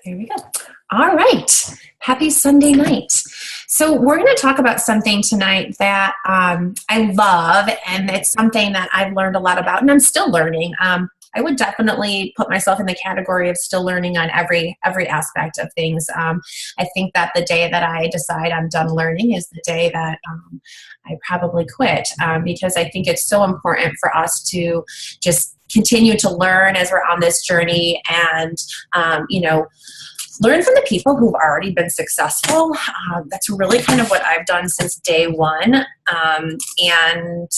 There we go. All right. Happy Sunday night. So we're going to talk about something tonight that I love, and it's something that I've learned a lot about, and I'm still learning. I would definitely put myself in the category of still learning on every aspect of things. I think that the day that I decide I'm done learning is the day that I probably quit, because I think it's so important for us to just continue to learn as we're on this journey, and learn from the people who've already been successful. That's really kind of what I've done since day one, and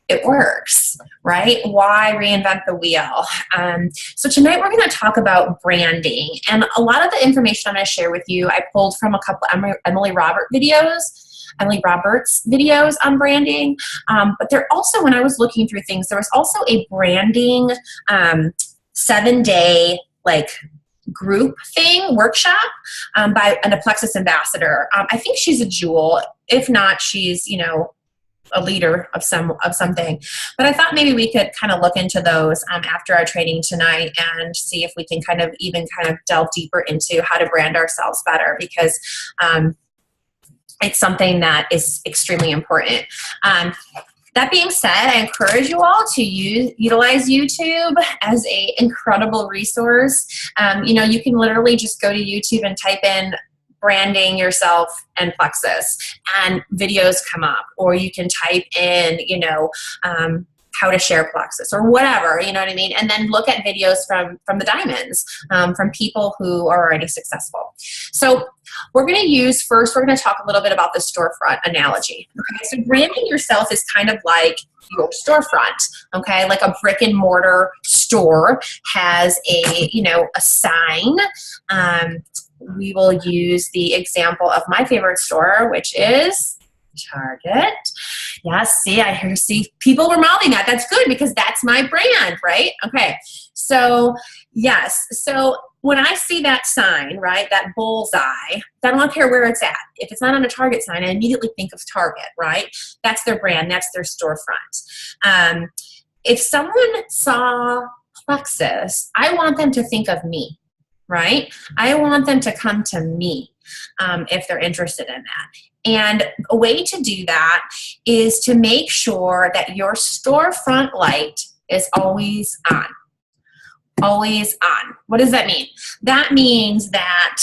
it works, right? Why reinvent the wheel? So tonight we're going to talk about branding, and a lot of the information I'm going to share with you I pulled from a couple Emily Roberts videos on branding, but there also, when I was looking through things, there was also a branding 7-day group thing, workshop by an Plexus ambassador. I think she's a jewel. If not, she's, a leader of something. But I thought maybe we could kind of look into those after our training tonight and see if we can kind of delve deeper into how to brand ourselves better, because it's something that is extremely important. That being said, I encourage you all to utilize YouTube as an incredible resource. You can literally just go to YouTube and type in branding yourself and Plexus, and videos come up. Or you can type in, how to share Plexus or whatever, you know what I mean? And then look at videos from the diamonds, from people who are already successful. So we're going to talk a little bit about the storefront analogy. Okay, so branding yourself is kind of like your storefront, okay? Like a brick and mortar store has a sign. We will use the example of my favorite store, which is Target. Yes, see people were mouthing that. That's good, because that's my brand, right? Okay, so yes, so when I see that sign, right, that bullseye, I don't care where it's at. If it's not on a Target sign, I immediately think of Target, right? That's their brand, that's their storefront. If someone saw Plexus, I want them to think of me, right? I want them to come to me if they're interested in that. And a way to do that is to make sure that your storefront light is always on. Always on. What does that mean? That means that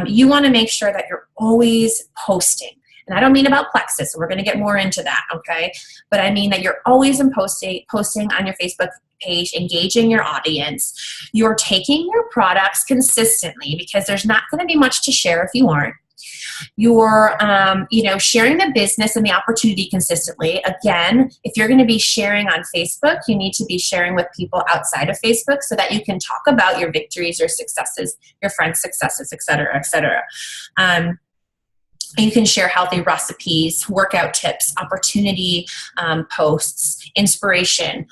you want to make sure that you're always posting. And I don't mean about Plexus, so we're going to get more into that, okay? But I mean that you're always posting on your Facebook page, engaging your audience. You're taking your products consistently, because there's not going to be much to share if you aren't. You're, sharing the business and the opportunity consistently. Again, if you're going to be sharing on Facebook, you need to be sharing with people outside of Facebook so that you can talk about your victories, your successes, your friends' successes, et cetera, et cetera. You can share healthy recipes, workout tips, opportunity posts, inspiration,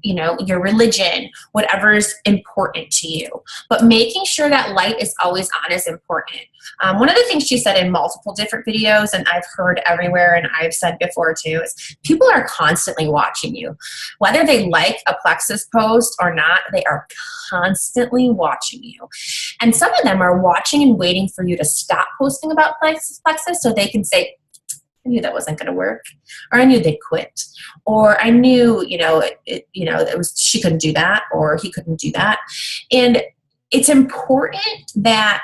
your religion, whatever's important to you. But making sure that light is always on is important. One of the things she said in multiple different videos, and I've heard everywhere and I've said before too, is people are constantly watching you. Whether they like a Plexus post or not, they are constantly watching you. And some of them are watching and waiting for you to stop posting about Plexus so they can say, I knew that wasn't going to work, or I knew they'd quit, or I knew, she couldn't do that, or he couldn't do that. And it's important that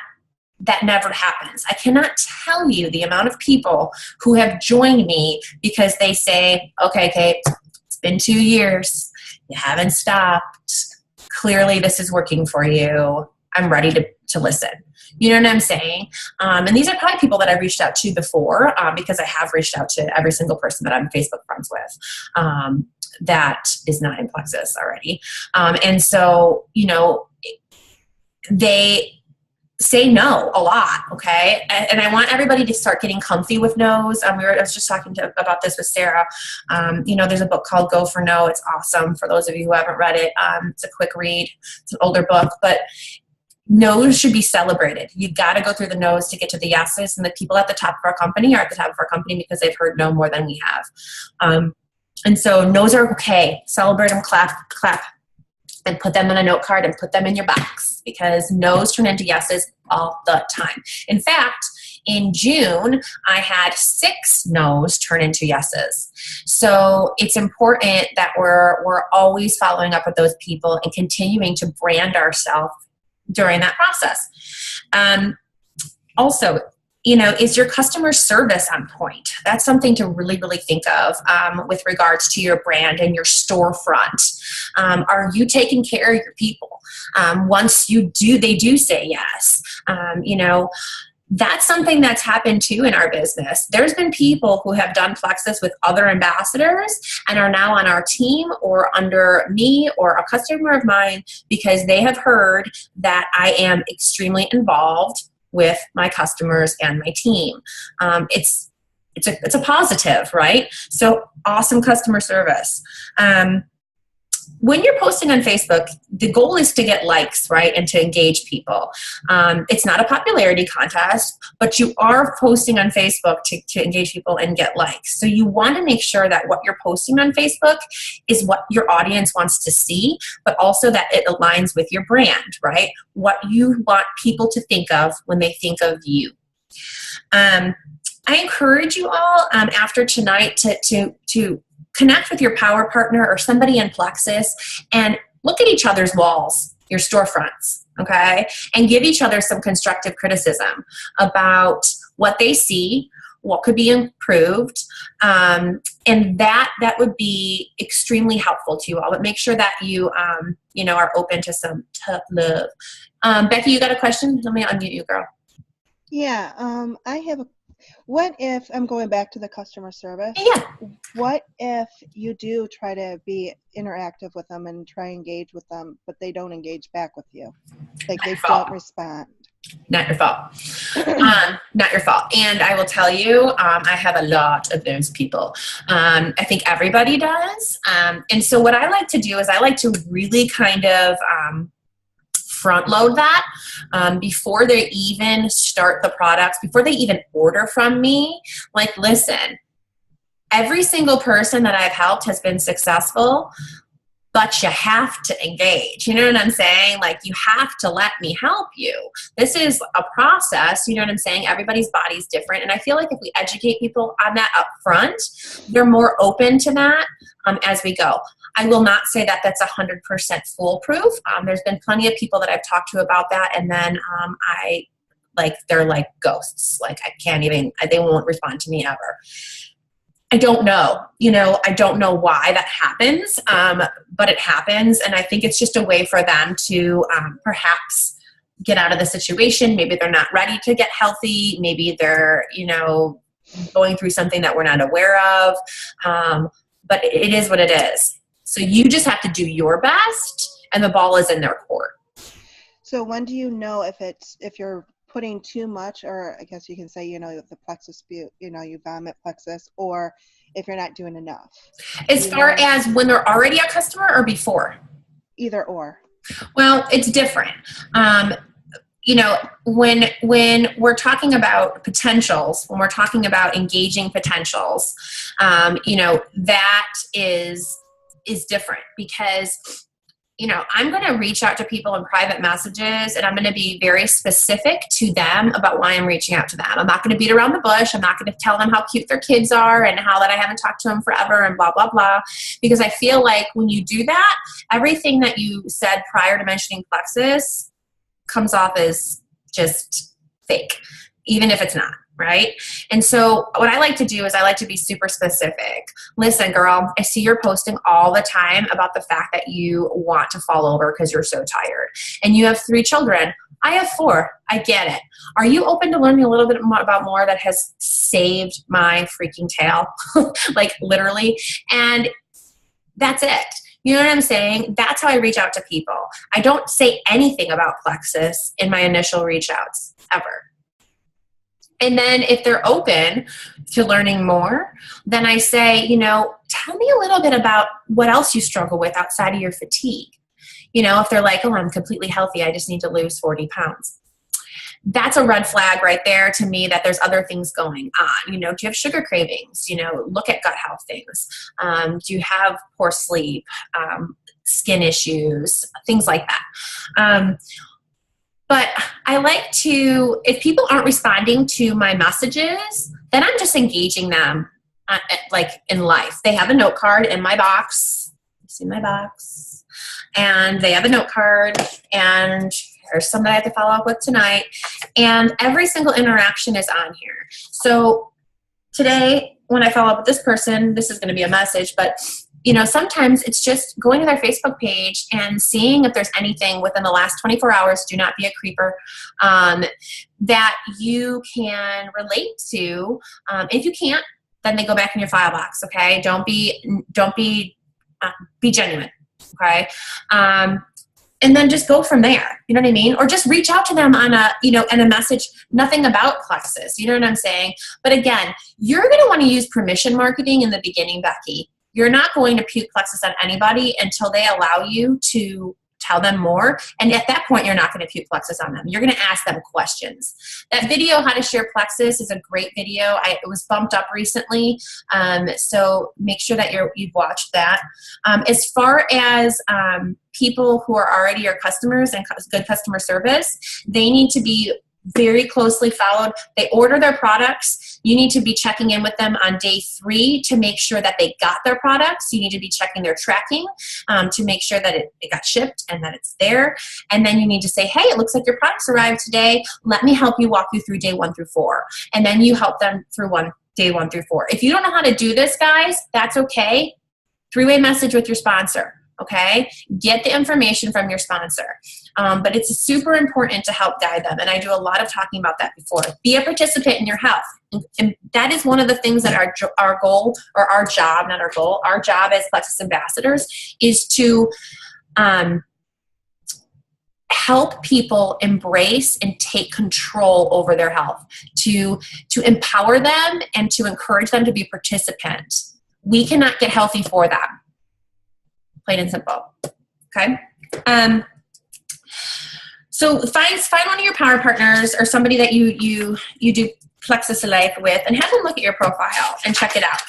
never happens. I cannot tell you the amount of people who have joined me because they say, okay, Kate, it's been 2 years. You haven't stopped. Clearly this is working for you. I'm ready to listen. You know what I'm saying? And these are probably people that I've reached out to before, because I have reached out to every single person that I'm Facebook friends with that is not in Plexus already. And so, they say no a lot, okay? And I want everybody to start getting comfy with no's. I was just talking about this with Sarah. There's a book called Go for No. It's awesome for those of you who haven't read it. It's a quick read. It's an older book, but no's should be celebrated. You got to go through the no's to get to the yeses, and the people at the top of our company are at the top of our company because they've heard no more than we have. And so no's are okay. Celebrate them, clap. and put them in a note card and put them in your box, because no's turn into yeses all the time. In fact, in June, I had 6 no's turn into yeses. So it's important that we're always following up with those people and continuing to brand ourselves during that process. Also, is your customer service on point? That's something to really, really think of with regards to your brand and your storefront. Are you taking care of your people? Once they do say yes. That's something that's happened too in our business. There's been people who have done Plexus with other ambassadors and are now on our team or under me or a customer of mine because they have heard that I am extremely involved with my customers and my team. It's a positive, right? So awesome customer service. When you're posting on Facebook, the goal is to get likes, right? And to engage people. It's not a popularity contest, but you are posting on Facebook to engage people and get likes. So you want to make sure that what you're posting on Facebook is what your audience wants to see, but also that it aligns with your brand, right? What you want people to think of when they think of you. I encourage you all after tonight to connect with your power partner or somebody in Plexus and look at each other's walls, your storefronts, okay? And give each other some constructive criticism about what they see, what could be improved, and that would be extremely helpful to you all. But make sure that you, are open to some tough love. Becky, you got a question? Let me unmute you, girl. Yeah, I have what if, I'm going back to the customer service. Yeah. What if you do try to be interactive with them and try to engage with them, but they don't engage back with you? Like they don't respond. Not your fault. Not your fault. And I will tell you, I have a lot of those people. I think everybody does. And so what I like to do is I like to really kind of front load that before they even start the products, before they even order from me. Like, listen, every single person that I've helped has been successful, but you have to engage. You know what I'm saying? Like, you have to let me help you. This is a process. You know what I'm saying? Everybody's body's different. And I feel like if we educate people on that up front, they're more open to that as we go. I will not say that that's 100% foolproof. There's been plenty of people that I've talked to about that, and then they're like ghosts. Like, I can't even, they won't respond to me ever. I don't know. I don't know why that happens, but it happens, and I think it's just a way for them to perhaps get out of the situation. Maybe they're not ready to get healthy. Maybe they're, going through something that we're not aware of. But it is what it is. So you just have to do your best, and the ball is in their court. So when do you know if you're putting too much, or I guess you can say, the Plexus, you vomit Plexus, or if you're not doing enough? As far as when they're already a customer or before? Either or. Well, it's different. When we're talking about potentials, when we're talking about engaging potentials, that is different because, I'm going to reach out to people in private messages, and I'm going to be very specific to them about why I'm reaching out to them. I'm not going to beat around the bush. I'm not going to tell them how cute their kids are and how that I haven't talked to them forever and blah, blah, blah. Because I feel like when you do that, everything that you said prior to mentioning Plexus comes off as just fake, even if it's not, right? And so what I like to do is I like to be super specific. Listen, girl, I see you're posting all the time about the fact that you want to fall over because you're so tired. And you have 3 children. I have 4. I get it. Are you open to learning a little bit about more that has saved my freaking tail? Like, literally. And that's it. You know what I'm saying? That's how I reach out to people. I don't say anything about Plexus in my initial reach outs ever. And then if they're open to learning more, then I say, tell me a little bit about what else you struggle with outside of your fatigue. If they're like, oh, I'm completely healthy, I just need to lose 40 pounds. That's a red flag right there to me that there's other things going on. Do you have sugar cravings? Look at gut health things. Do you have poor sleep? skin issues, things like that. But I like to, if people aren't responding to my messages, then I'm just engaging them like in life. They have a note card in my box. You see my box? And they have a note card, and there's some that I have to follow up with tonight. And every single interaction is on here. So today, when I follow up with this person, this is going to be a message, but you know, sometimes it's just going to their Facebook page and seeing if there's anything within the last 24 hours, do not be a creeper, that you can relate to. If you can't, then they go back in your file box, okay? Be genuine, okay? And then just go from there, you know what I mean? Or just reach out to them on in a message, nothing about Plexus, you know what I'm saying? But again, you're going to want to use permission marketing in the beginning, Becky. You're not going to puke Plexus on anybody until they allow you to tell them more. And at that point, you're not going to puke Plexus on them. You're going to ask them questions. That video, How to Share Plexus, is a great video. It was bumped up recently. So make sure that you've watched that. As far as people who are already your customers and good customer service, they need to be very closely followed. They order their products. You need to be checking in with them on day 3 to make sure that they got their products. You need to be checking their tracking to make sure that it got shipped and that it's there. And then you need to say, hey, it looks like your products arrived today. Let me help you walk you through day 1 through 4. And then you help them through day 1 through 4. If you don't know how to do this, guys, that's okay. 3-way message with your sponsor. Okay, get the information from your sponsor. But it's super important to help guide them. And I do a lot of talking about that before. Be a participant in your health. And that is one of the things that our goal, or our job, not our goal, our job as Plexus ambassadors is to help people embrace and take control over their health, to empower them and to encourage them to be participants. We cannot get healthy for them. Plain and simple. Okay. So find one of your power partners or somebody that you do Plexus Life with, and have them look at your profile and check it out.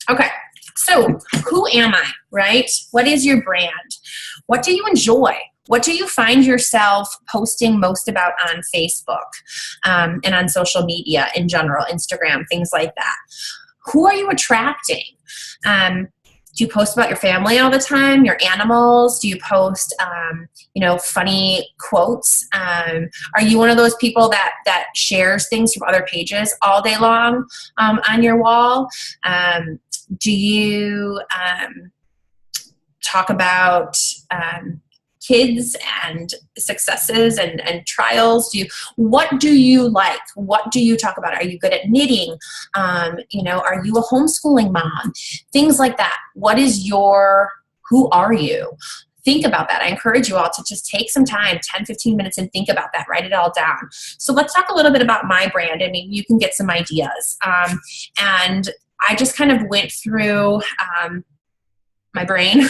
Okay. So who am I, right? What is your brand? What do you enjoy? What do you find yourself posting most about on Facebook and on social media in general, Instagram, things like that? Who are you attracting? Do you post about your family all the time, your animals? Do you post, funny quotes? Are you one of those people that shares things from other pages all day long on your wall? Do you talk about kids and successes and trials? What do you like? What do you talk about? Are you good at knitting? Are you a homeschooling mom? Things like that. Who are you? Think about that. I encourage you all to just take some time, 10, 15 minutes, and think about that. Write it all down. So let's talk a little bit about my brand. I mean, you can get some ideas. And I just kind of went through my brain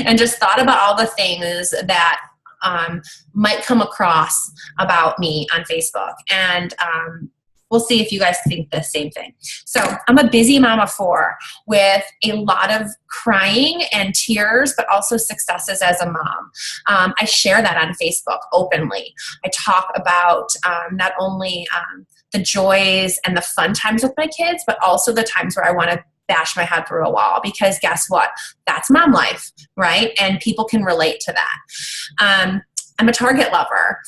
and just thought about all the things that might come across about me on Facebook. And we'll see if you guys think the same thing. So I'm a busy mom of 4 with a lot of crying and tears, but also successes as a mom. I share that on Facebook openly. I talk about not only the joys and the fun times with my kids, but also the times where I want to bash my head through a wall, because guess what? That's mom life, right? And people can relate to that. I'm a Target lover.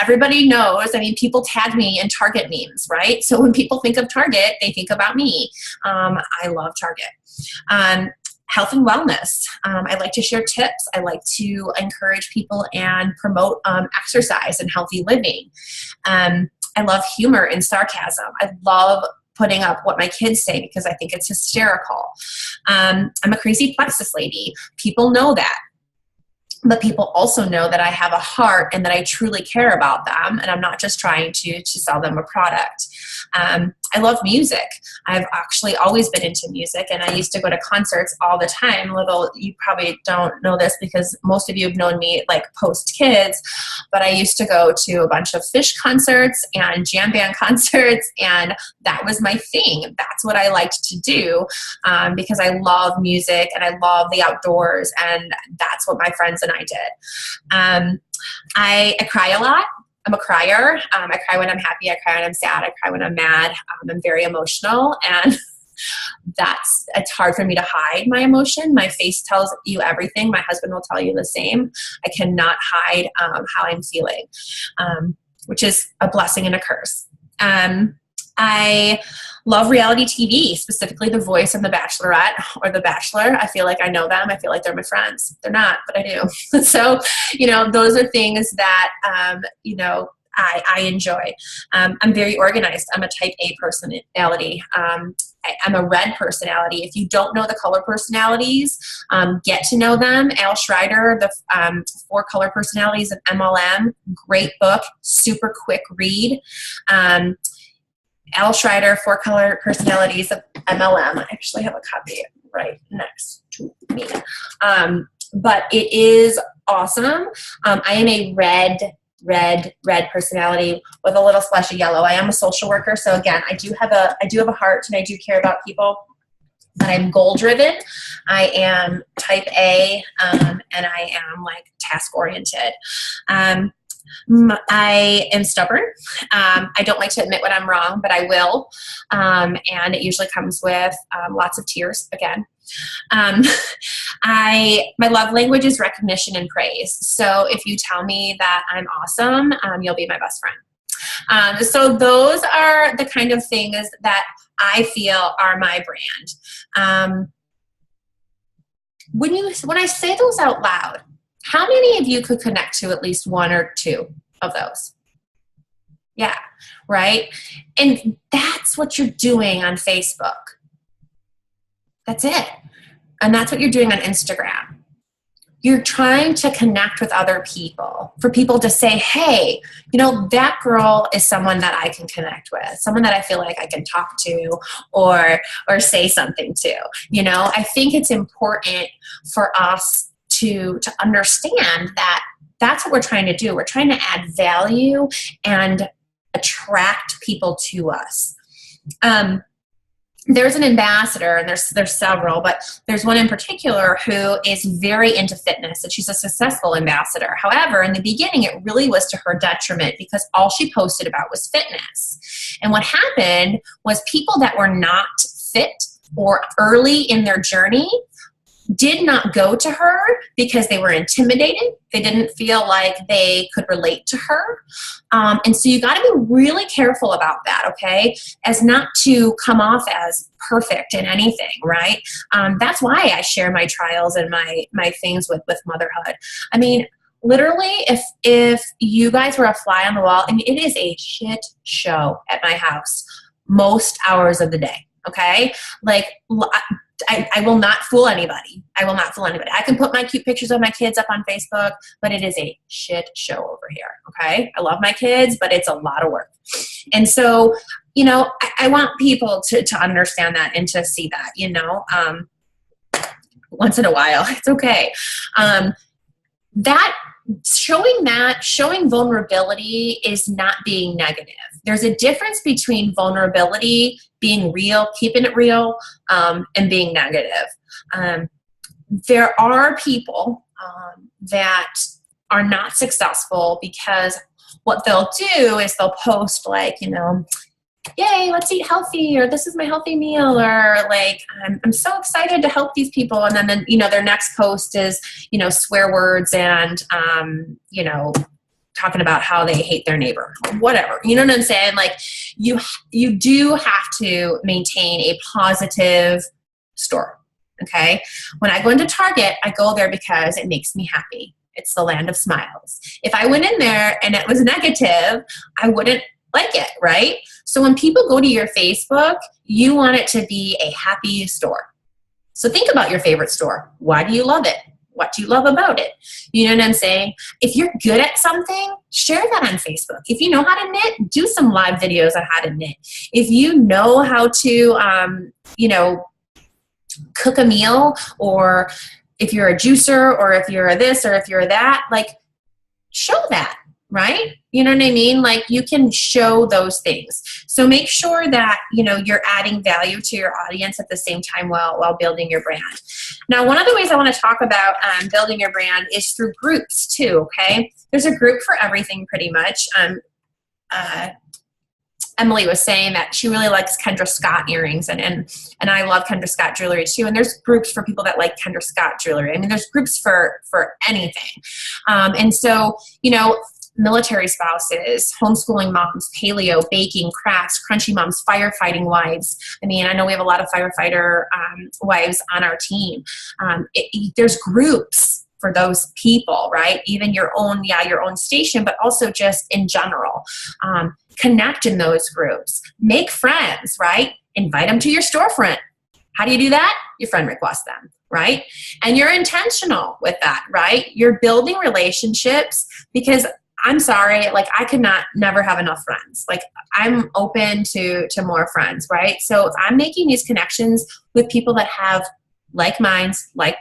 Everybody knows, people tag me in Target memes, right? So when people think of Target, they think about me. I love Target. Health and wellness. I like to share tips. I like to encourage people and promote exercise and healthy living. I love humor and sarcasm. I love putting up what my kids say because I think it's hysterical. I'm a crazy Plexus lady. People know that. but people also know that I have a heart and that I truly care about them, and I'm not just trying to sell them a product. I love music. I've actually always been into music, and I used to go to concerts all the time. You probably don't know this because most of you have known me like post kids, but I used to go to a bunch of Fish concerts and jam band concerts, and that was my thing. That's what I liked to do, because I love music and I love the outdoors, and that's what my friends and I did. I cry a lot. I'm a crier. I cry when I'm happy. I cry when I'm sad. I cry when I'm mad. I'm very emotional, and it's hard for me to hide my emotion. My face tells you everything. My husband will tell you the same. I cannot hide how I'm feeling, which is a blessing and a curse. I love reality TV, specifically The Voice and The Bachelorette or The Bachelor. I feel like I know them. I feel like they're my friends. They're not, but I do. So, those are things that, I enjoy. I'm very organized. I'm a type A personality. I'm a red personality. If you don't know the color personalities, get to know them. Al Schreider, the 4 Color Personalities of MLM, great book, super quick read. Al Schreider, 4 Color Personalities of MLM. I actually have a copy right next to me. But it is awesome. I am a red personality with a little splash of yellow. I am a social worker. So again, I do have a heart, and I do care about people, but I'm goal driven. I am type A, and I am like task oriented. I am stubborn. I don't like to admit when I'm wrong, but I will. And it usually comes with lots of tears again. My love language is recognition and praise. So if you tell me that I'm awesome, you'll be my best friend. So those are the kind of things that I feel are my brand. When I say those out loud, how many of you could connect to at least 1 or 2 of those? Yeah, right? And that's what you're doing on Facebook. That's it. And that's what you're doing on Instagram. You're trying to connect with other people, for people to say, hey, that girl is someone that I can connect with, someone that I feel like I can talk to or say something to. I think it's important for us to understand that that's what we're trying to do. We're trying to add value and attract people to us. There's an ambassador, and there's several, but there's one in particular who is very into fitness, and she's a successful ambassador. However, in the beginning, it really was to her detriment because all she posted about was fitness. And what happened was people that were not fit or early in their journey did not go to her because they were intimidated. They didn't feel like they could relate to her. And so you got to be really careful about that, okay? As not to come off as perfect in anything, right? That's why I share my trials and my things with motherhood. I mean, literally, if you guys were a fly on the wall, and it is a shit show at my house most hours of the day, okay? Like, I will not fool anybody. I can put my cute pictures of my kids up on Facebook, but it is a shit show over here, okay? I love my kids, but it's a lot of work. And so, I want people to understand that and to see that, once in a while. It's okay. Showing vulnerability is not being negative. There's a difference between vulnerability, being real, keeping it real, and being negative. There are people that are not successful because what they'll do is they'll post like, yay, let's eat healthy, or this is my healthy meal, or like, I'm so excited to help these people. And then their next post is, swear words and, talking about how they hate their neighbor, whatever. You know what I'm saying? Like you do have to maintain a positive store. Okay. When I go into Target, I go there because it makes me happy. It's the land of smiles. If I went in there and it was negative, I wouldn't like it, right? So when people go to your Facebook, you want it to be a happy store. So think about your favorite store. Why do you love it? What do you love about it? You know what I'm saying? If you're good at something, share that on Facebook. If you know how to knit, do some live videos on how to knit. If you know how to, cook a meal, or if you're a juicer, or if you're this, or if you're that, like, show that, right? You know what I mean? Like, you can show those things. So make sure that, you're adding value to your audience at the same time while building your brand. Now, one of the ways I want to talk about building your brand is through groups too, okay? There's a group for everything pretty much. Emily was saying that she really likes Kendra Scott earrings, and I love Kendra Scott jewelry too. And there's groups for people that like Kendra Scott jewelry. I mean, there's groups for anything. And so, military spouses, homeschooling moms, paleo, baking, crafts, crunchy moms, firefighting wives. I mean, I know we have a lot of firefighter wives on our team. There's groups for those people, right? Even your own station, but also just in general. Connect in those groups. Make friends, right? Invite them to your storefront. How do you do that? You friend request them, right? And you're intentional with that, right? You're building relationships, because I'm sorry, like, I could never have enough friends. Like, I'm open to more friends, right? So if I'm making these connections with people that have like minds, like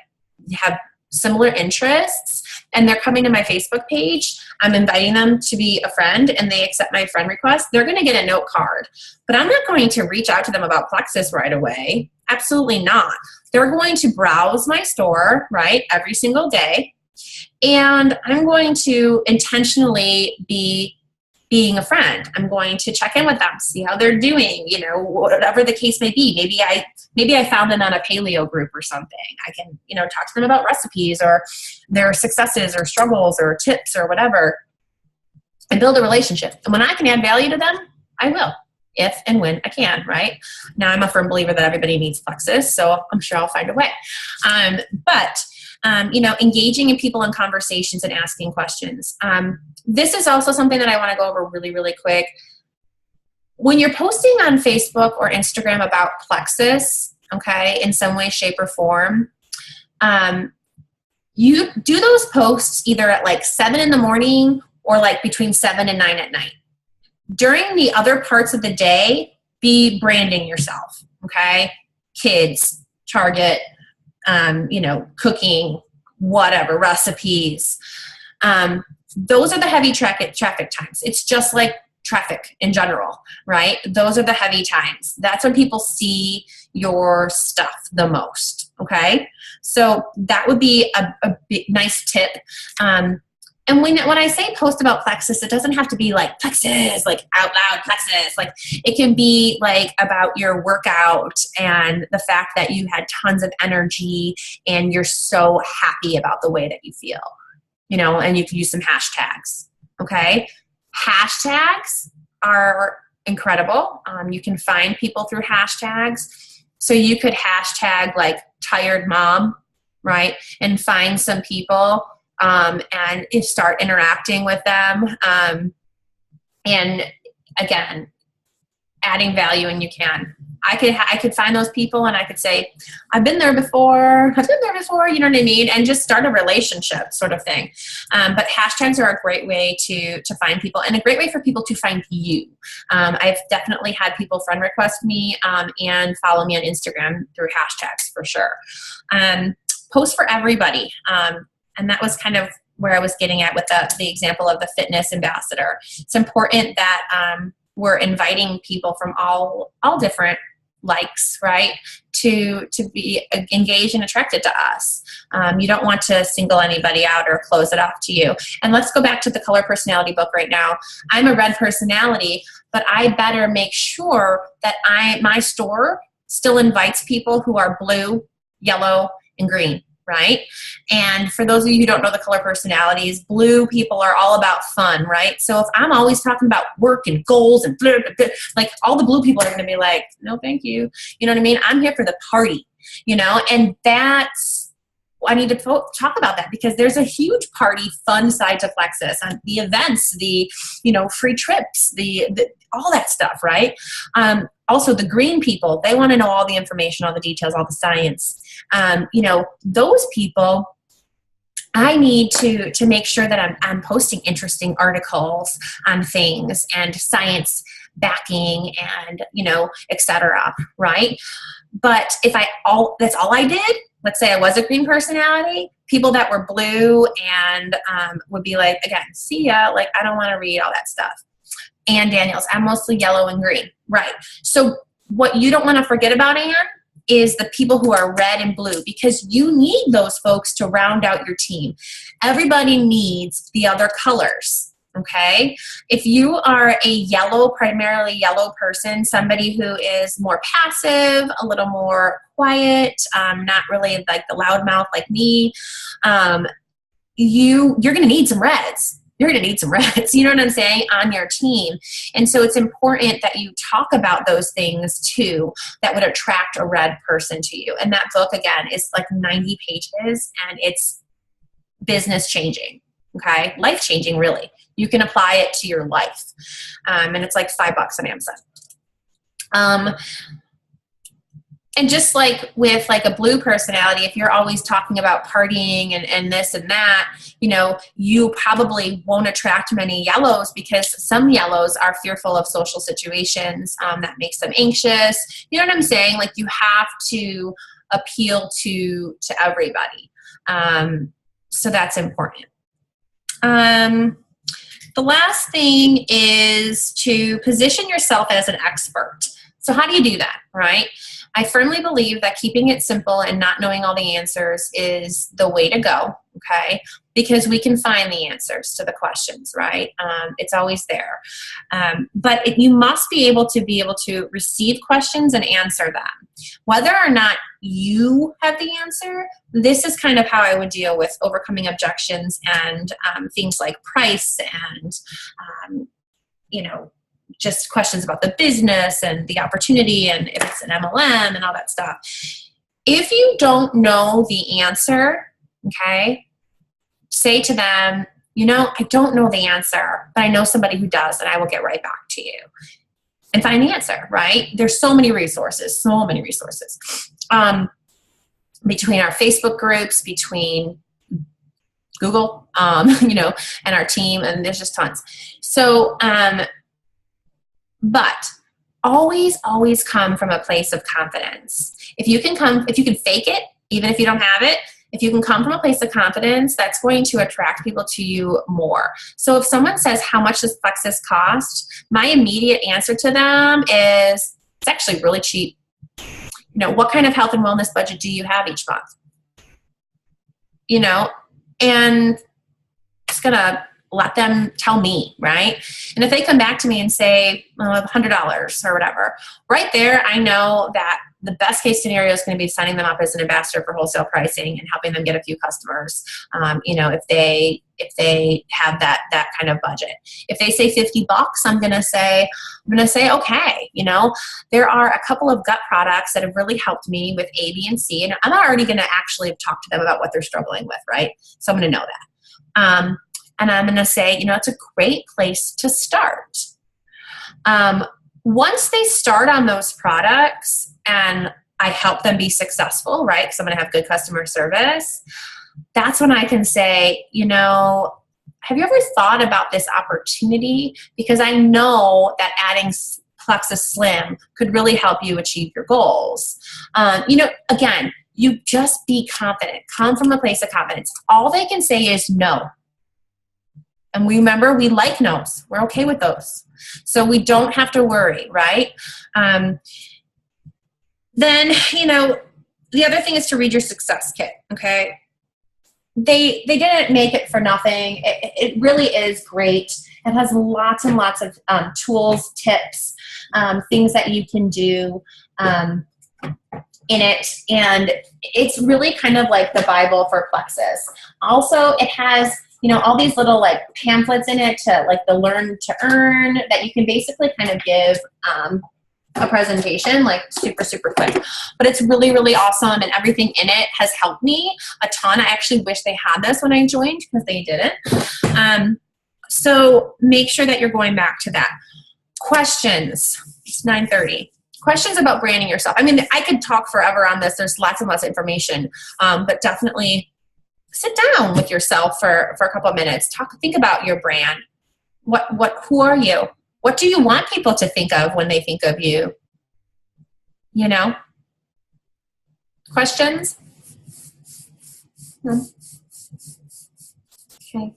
have similar interests, and they're coming to my Facebook page, I'm inviting them to be a friend, and they accept my friend request, they're going to get a note card. But I'm not going to reach out to them about Plexus right away. Absolutely not. They're going to browse my store, right, every single day. And I'm going to intentionally be being a friend. I'm going to check in with them, see how they're doing, whatever the case may be. Maybe I found them on a paleo group or something. I can, talk to them about recipes or their successes or struggles or tips or whatever, and build a relationship. And when I can add value to them, I will, if and when I can, right? Now, I'm a firm believer that everybody needs Plexus, so I'm sure I'll find a way. Engaging in people in conversations and asking questions. This is also something that I want to go over really, really quick. When you're posting on Facebook or Instagram about Plexus, okay, in some way, shape, or form, you do those posts either at like 7 in the morning or like between 7 and 9 at night. During the other parts of the day, be branding yourself, okay? Kids, Target, cooking, whatever, recipes. Those are the heavy traffic times. It's just like traffic in general, right? Those are the heavy times. That's when people see your stuff the most, okay? So that would be a nice tip. And when I say post about Plexus, it doesn't have to be like Plexus, like out loud Plexus. Like, it can be like about your workout and the fact that you had tons of energy and you're so happy about the way that you feel, and you can use some hashtags, okay? Hashtags are incredible. You can find people through hashtags. So you could hashtag like tired mom, right? And find some people and start interacting with them. And again, adding value when you can. I could find those people and I could say, I've been there before, you know what I mean? And just start a relationship sort of thing. But hashtags are a great way to find people, and a great way for people to find you. I've definitely had people friend request me and follow me on Instagram through hashtags for sure. Post for everybody. And that was kind of where I was getting at with the example of the fitness ambassador. It's important that we're inviting people from all different likes, right, to be engaged and attracted to us. You don't want to single anybody out or close it off to you. And let's go back to the color personality book right now. I'm a red personality, but I better make sure that my store still invites people who are blue, yellow, and green. Right? And for those of you who don't know the color personalities, blue people are all about fun, right? So if I'm always talking about work and goals and blah, blah, blah, like, all the blue people are going to be like, no, thank you. You know what I mean? I'm here for the party, and I need to talk about that, because there's a huge party fun side to Plexus, and the events, the, free trips, the all that stuff, right? Also, the green people, they want to know all the information, all the details, all the science. Those people, I need to make sure that I'm posting interesting articles on things and science backing and, et cetera, right? But if that's all I did, let's say I was a green personality, people that were blue and would be like, again, see ya, like, I don't want to read all that stuff. Ann Daniels, I'm mostly yellow and green, right? So what you don't want to forget about, Ann, is the people who are red and blue, because you need those folks to round out your team. Everybody needs the other colors, okay? If you are a primarily yellow person, somebody who is more passive, a little more quiet, not really like the loudmouth like me, you're going to need some reds. You're going to need some reds, you know what I'm saying, on your team. And so it's important that you talk about those things too that would attract a red person to you. And that book, again, is like 90 pages and it's business changing, okay? Life changing, really. You can apply it to your life. And it's like $5 on Amazon. And just like with like a blue personality, if you're always talking about partying and this and that, you probably won't attract many yellows, because some yellows are fearful of social situations that makes them anxious. You know what I'm saying? Like, you have to appeal to everybody. So that's important. The last thing is to position yourself as an expert. So how do you do that, right? I firmly believe that keeping it simple and not knowing all the answers is the way to go, okay? Because we can find the answers to the questions, right? It's always there. But you must be able to receive questions and answer them. Whether or not you have the answer, this is kind of how I would deal with overcoming objections and things like price and, just questions about the business and the opportunity and if it's an MLM and all that stuff. If you don't know the answer, okay, say to them, I don't know the answer, but I know somebody who does, and I will get right back to you. And find the answer, right? There's so many resources. Between our Facebook groups, between Google, and our team, and there's just tons. So, but always come from a place of confidence. If you can fake it, even if you don't have it, if you can come from a place of confidence, that's going to attract people to you more. So if someone says, how much does Plexus cost? My immediate answer to them is, it's actually really cheap. What kind of health and wellness budget do you have each month? And it's going to let them tell me, right? And if they come back to me and say $100 or whatever, right there, I know that the best case scenario is going to be signing them up as an ambassador for wholesale pricing and helping them get a few customers. If they have that kind of budget. If they say $50, I'm going to say, okay, there are a couple of gut products that have really helped me with A, B, and C, and I'm already going to actually talk to them about what they're struggling with, right? So I'm going to know that. And I'm going to say, it's a great place to start. Once they start on those products and I help them be successful, right, because I'm going to have good customer service, that's when I can say, have you ever thought about this opportunity? Because I know that adding Plexus Slim could really help you achieve your goals. Again, you just be confident. Come from a place of confidence. All they can say is no. And remember, we like no's. We're okay with those. So we don't have to worry, right? Then, the other thing is to read your success kit, okay? They didn't make it for nothing. It really is great. It has lots and lots of tools, tips, things that you can do in it. And it's really kind of like the Bible for Plexus. Also, it has all these little like pamphlets in it to like the learn to earn that you can basically kind of give a presentation like super, super quick. But it's really, really awesome, and everything in it has helped me a ton. I actually wish they had this when I joined because they didn't. So make sure that you're going back to that. Questions. It's 9:30. Questions about branding yourself. I mean, I could talk forever on this. There's lots and lots of information, but definitely sit down with yourself for a couple of minutes. Think about your brand. Who are you? What do you want people to think of when they think of you? You know? Questions? No? Okay.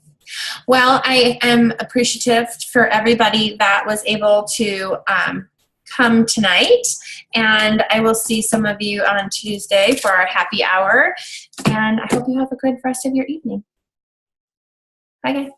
Well, I am appreciative for everybody that was able to come tonight, and I will see some of you on Tuesday for our happy hour, and I hope you have a good rest of your evening. Bye, guys.